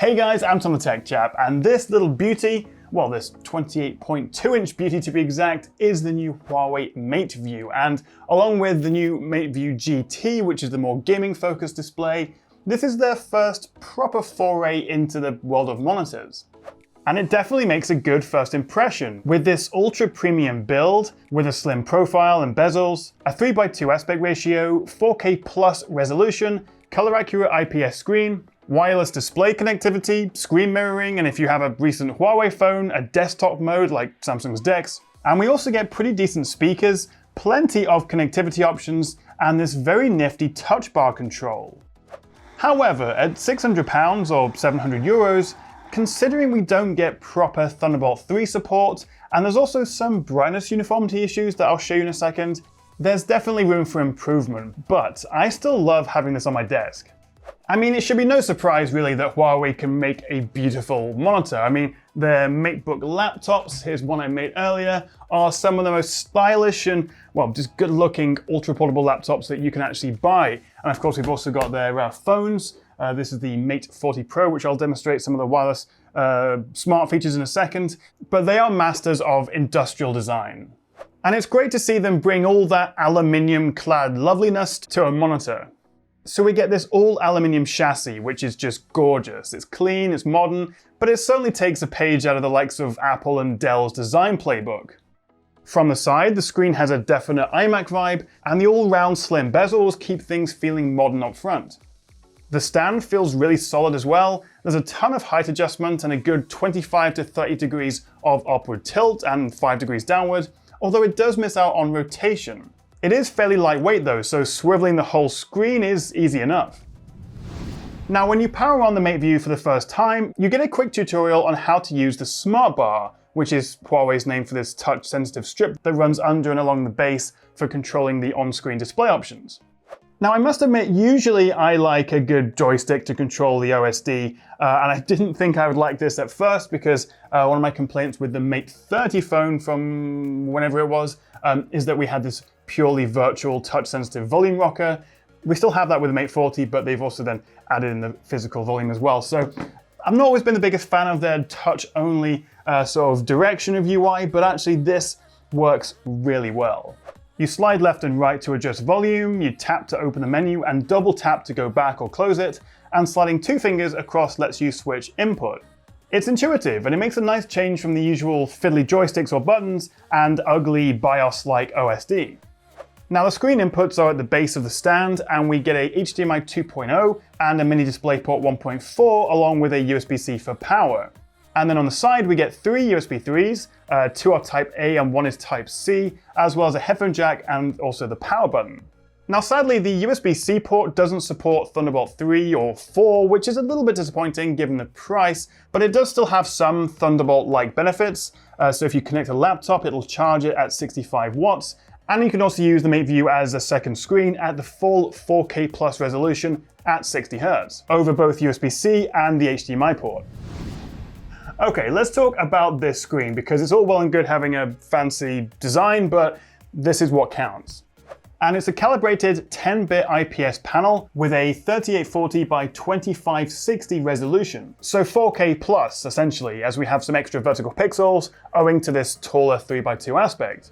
Hey guys, I'm Tom the Tech Chap, and this little beauty, well, this 28.2-inch beauty to be exact, is the new Huawei MateView. And along with the new MateView GT, which is the more gaming-focused display, this is their first proper foray into the world of monitors. And it definitely makes a good first impression, with this ultra premium build, with a slim profile and bezels, a 3:2 aspect ratio, 4K plus resolution, color accurate IPS screen, wireless display connectivity, screen mirroring, and if you have a recent Huawei phone, a desktop mode like Samsung's DeX. And we also get pretty decent speakers, plenty of connectivity options, and this very nifty touch bar control. However, at £600 or €700, considering we don't get proper Thunderbolt 3 support, and there's also some brightness uniformity issues that I'll show you in a second, there's definitely room for improvement, but I still love having this on my desk. I mean, it should be no surprise really that Huawei can make a beautiful monitor. I mean, their MateBook laptops, here's one I made earlier, are some of the most stylish and, well, just good looking ultra portable laptops that you can actually buy. And of course, we've also got their phones. This is the Mate 40 Pro, which I'll demonstrate some of the wireless smart features in a second, but they are masters of industrial design. And it's great to see them bring all that aluminium clad loveliness to a monitor. So we get this all aluminium chassis, which is just gorgeous. It's clean, it's modern, but it certainly takes a page out of the likes of Apple and Dell's design playbook. From the side, the screen has a definite iMac vibe, and the all-round slim bezels keep things feeling modern up front. The stand feels really solid as well. There's a ton of height adjustment and a good 25 to 30 degrees of upward tilt and 5 degrees downward, although it does miss out on rotation. It is fairly lightweight though, so swiveling the whole screen is easy enough. Now, when you power on the MateView for the first time, you get a quick tutorial on how to use the Smart Bar, which is Huawei's name for this touch-sensitive strip that runs under and along the base for controlling the on-screen display options. Now, I must admit, usually I like a good joystick to control the OSD, and I didn't think I would like this at first because one of my complaints with the Mate 30 phone from whenever it was is that we had this purely virtual touch-sensitive volume rocker. We still have that with the Mate 40, but they've also then added in the physical volume as well. So I've not always been the biggest fan of their touch-only sort of direction of UI, but actually this works really well. You slide left and right to adjust volume, you tap to open the menu, and double tap to go back or close it, and sliding 2 fingers across lets you switch input. It's intuitive, and it makes a nice change from the usual fiddly joysticks or buttons and ugly BIOS-like OSD. Now, the screen inputs are at the base of the stand, and we get a HDMI 2.0 and a mini DisplayPort 1.4 along with a USB-C for power. And then on the side, we get 3 USB 3s, 2 are Type A and 1 is Type C, as well as a headphone jack and also the power button. Now, sadly, the USB-C port doesn't support Thunderbolt 3 or 4, which is a little bit disappointing given the price, but it does still have some Thunderbolt-like benefits. So if you connect a laptop, it'll charge it at 65 watts, and you can also use the MateView as a second screen at the full 4K plus resolution at 60 Hz, over both USB-C and the HDMI port. Okay, let's talk about this screen, because it's all well and good having a fancy design, but this is what counts. And it's a calibrated 10-bit IPS panel with a 3840 by 2560 resolution. So 4K plus, essentially, as we have some extra vertical pixels owing to this taller 3:2 aspect.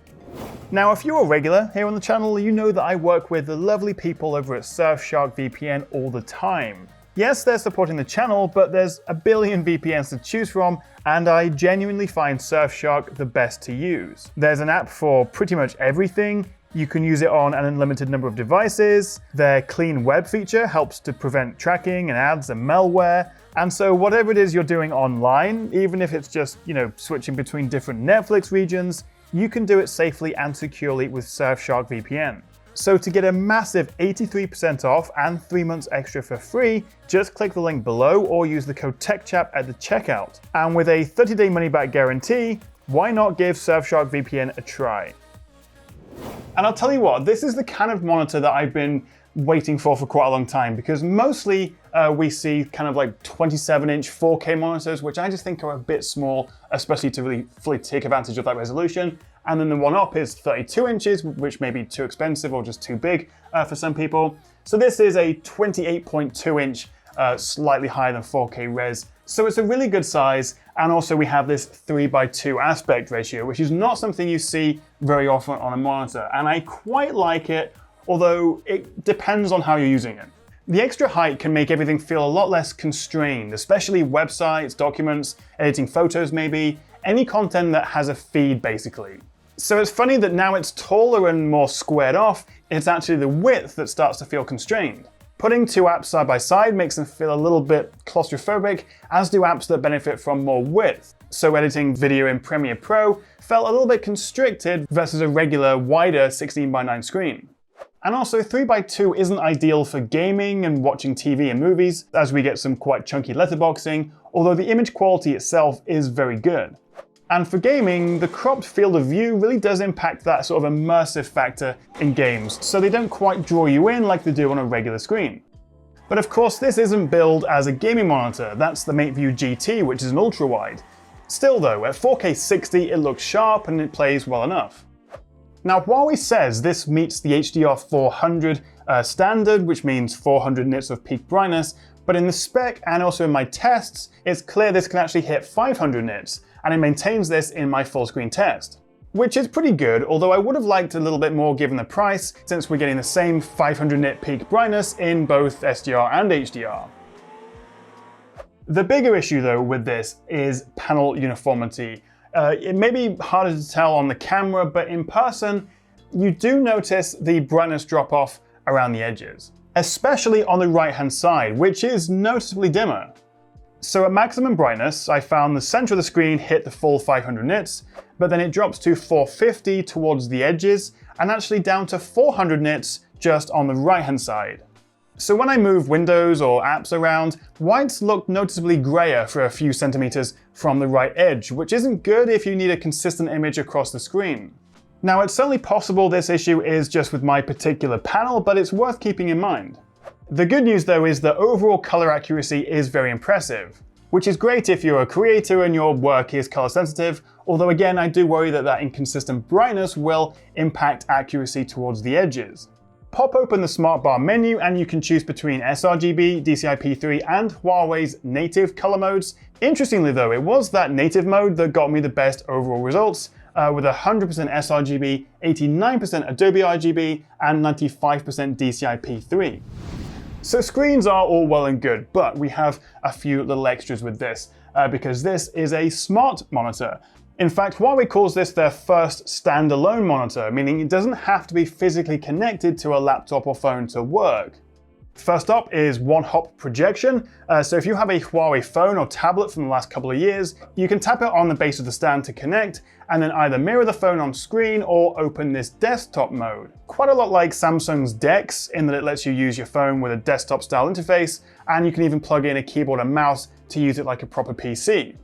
Now, if you're a regular here on the channel, you know that I work with the lovely people over at Surfshark VPN all the time. Yes, they're supporting the channel, but there's a billion VPNs to choose from, and I genuinely find Surfshark the best to use. There's an app for pretty much everything. You can use it on an unlimited number of devices. Their clean web feature helps to prevent tracking and ads and malware. And so whatever it is you're doing online, even if it's just, switching between different Netflix regions, you can do it safely and securely with Surfshark VPN. So to get a massive 83% off and 3 months extra for free, just click the link below or use the code TechChap at the checkout. And with a 30-day money-back guarantee, why not give Surfshark VPN a try? And I'll tell you what, this is the kind of monitor that I've been waiting for quite a long time, because mostly we see kind of like 27-inch 4K monitors, which I just think are a bit small, especially to really fully take advantage of that resolution. And then the one up is 32 inches, which may be too expensive or just too big for some people. So this is a 28.2-inch slightly higher than 4K res. So it's a really good size, and also we have this 3:2 aspect ratio, which is not something you see very often on a monitor, and I quite like it, although it depends on how you're using it. The extra height can make everything feel a lot less constrained, especially websites, documents, editing photos maybe, any content that has a feed basically. So it's funny that now it's taller and more squared off, it's actually the width that starts to feel constrained. Putting two apps side by side makes them feel a little bit claustrophobic, as do apps that benefit from more width. So editing video in Premiere Pro felt a little bit constricted versus a regular, wider 16:9 screen. And also 3:2 isn't ideal for gaming and watching TV and movies, as we get some quite chunky letterboxing, although the image quality itself is very good. And for gaming, the cropped field of view really does impact that sort of immersive factor in games, so they don't quite draw you in like they do on a regular screen. But of course, this isn't billed as a gaming monitor, that's the MateView GT, which is an ultra-wide. Still though, at 4K 60, it looks sharp and it plays well enough. Now, Huawei says this meets the HDR 400 standard, which means 400 nits of peak brightness, but in the spec and also in my tests, it's clear this can actually hit 500 nits, and it maintains this in my full screen test. Which is pretty good, although I would have liked a little bit more given the price, since we're getting the same 500 nit peak brightness in both SDR and HDR. The bigger issue though with this is panel uniformity. It may be harder to tell on the camera, but in person, you do notice the brightness drop off around the edges, especially on the right-hand side, which is noticeably dimmer. So at maximum brightness, I found the center of the screen hit the full 500 nits, but then it drops to 450 towards the edges, and actually down to 400 nits just on the right-hand side. So when I move windows or apps around, whites look noticeably grayer for a few centimeters from the right edge, which isn't good if you need a consistent image across the screen. Now, it's certainly possible this issue is just with my particular panel, but it's worth keeping in mind. The good news though is that overall color accuracy is very impressive, which is great if you're a creator and your work is color sensitive, although again I do worry that that inconsistent brightness will impact accuracy towards the edges. Pop open the Smart Bar menu and you can choose between sRGB, DCI-P3 and Huawei's native color modes. Interestingly though, it was that native mode that got me the best overall results, with 100% sRGB, 89% Adobe RGB and 95% DCI-P3. So screens are all well and good, but we have a few little extras with this, because this is a smart monitor. In fact, Huawei calls this their first standalone monitor, meaning it doesn't have to be physically connected to a laptop or phone to work. First up is one-hop projection. So if you have a Huawei phone or tablet from the last couple of years, you can tap it on the base of the stand to connect, and then either mirror the phone on screen or open this desktop mode. Quite a lot like Samsung's DeX, in that it lets you use your phone with a desktop style interface, and you can even plug in a keyboard and mouse to use it like a proper PC.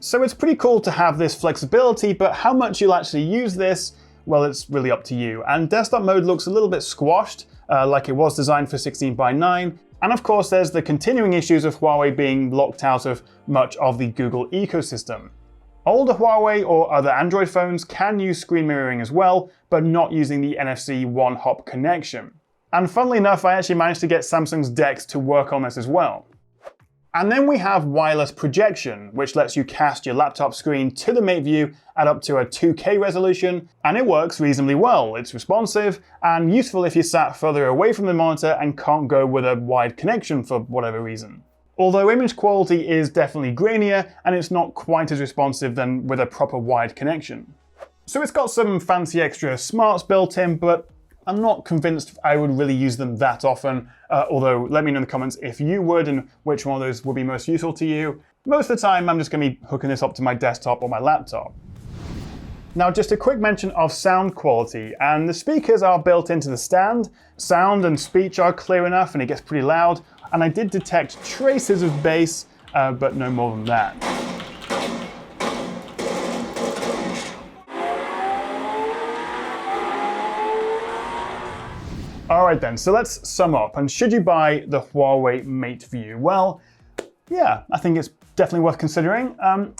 So it's pretty cool to have this flexibility, but how much you'll actually use this, well, it's really up to you. And desktop mode looks a little bit squashed, like it was designed for 16:9. And of course, there's the continuing issues of Huawei being locked out of much of the Google ecosystem. Older Huawei or other Android phones can use screen mirroring as well, but not using the NFC one-hop connection. And funnily enough, I actually managed to get Samsung's DeX to work on this as well. And then we have wireless projection, which lets you cast your laptop screen to the MateView at up to a 2K resolution, and it works reasonably well. It's responsive and useful if you're sat further away from the monitor and can't go with a wide connection for whatever reason. Although image quality is definitely grainier and it's not quite as responsive than with a proper wide connection. So it's got some fancy extra smarts built in, but I'm not convinced I would really use them that often, although let me know in the comments if you would and which one of those would be most useful to you. Most of the time I'm just going to be hooking this up to my desktop or my laptop. Now just a quick mention of sound quality, and the speakers are built into the stand. Sound and speech are clear enough and it gets pretty loud, and I did detect traces of bass, but no more than that. Alright then, so let's sum up. And should you buy the Huawei MateView? Well, yeah, I think it's definitely worth considering.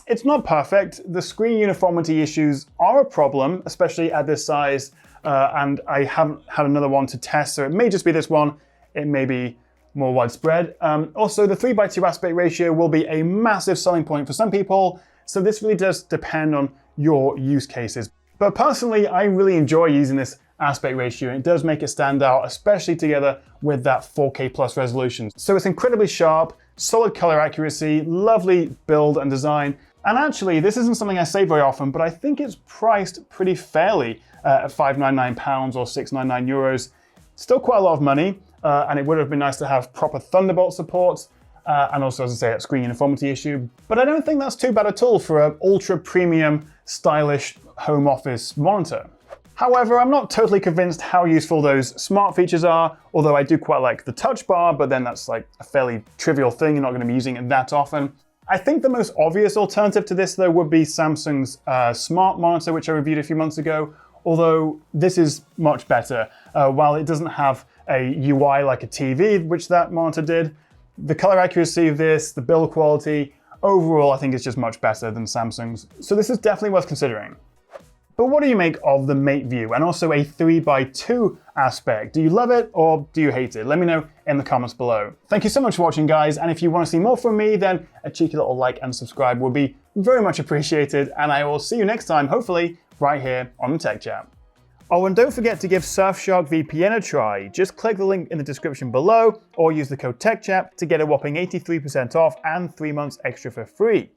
It's not perfect. The screen uniformity issues are a problem, especially at this size, and I haven't had another one to test, so it may just be this one. It may be more widespread. Also, the 3:2 aspect ratio will be a massive selling point for some people, so this really does depend on your use cases. But personally, I really enjoy using this aspect ratio, and it does make it stand out, especially together with that 4K plus resolution. So it's incredibly sharp, solid color accuracy, lovely build and design. And actually, this isn't something I say very often, but I think it's priced pretty fairly at £599 or €699. Still quite a lot of money, and it would have been nice to have proper Thunderbolt support, and also, as I say, that screen uniformity issue. But I don't think that's too bad at all for an ultra premium, stylish home office monitor. However, I'm not totally convinced how useful those smart features are, although I do quite like the touch bar, but then that's like a fairly trivial thing. You're not going to be using it that often. I think the most obvious alternative to this, though, would be Samsung's smart monitor, which I reviewed a few months ago, although this is much better. While it doesn't have a UI like a TV, which that monitor did, the color accuracy of this, the build quality, overall, I think it's just much better than Samsung's. So this is definitely worth considering. But what do you make of the Mate View and also a 3:2 aspect? Do you love it or do you hate it? Let me know in the comments below. Thank you so much for watching, guys. And if you want to see more from me, then a cheeky little like and subscribe would be very much appreciated. And I will see you next time, hopefully, right here on the Tech Chat. Oh, and don't forget to give Surfshark VPN a try. Just click the link in the description below or use the code TechChap to get a whopping 83% off and 3 months extra for free.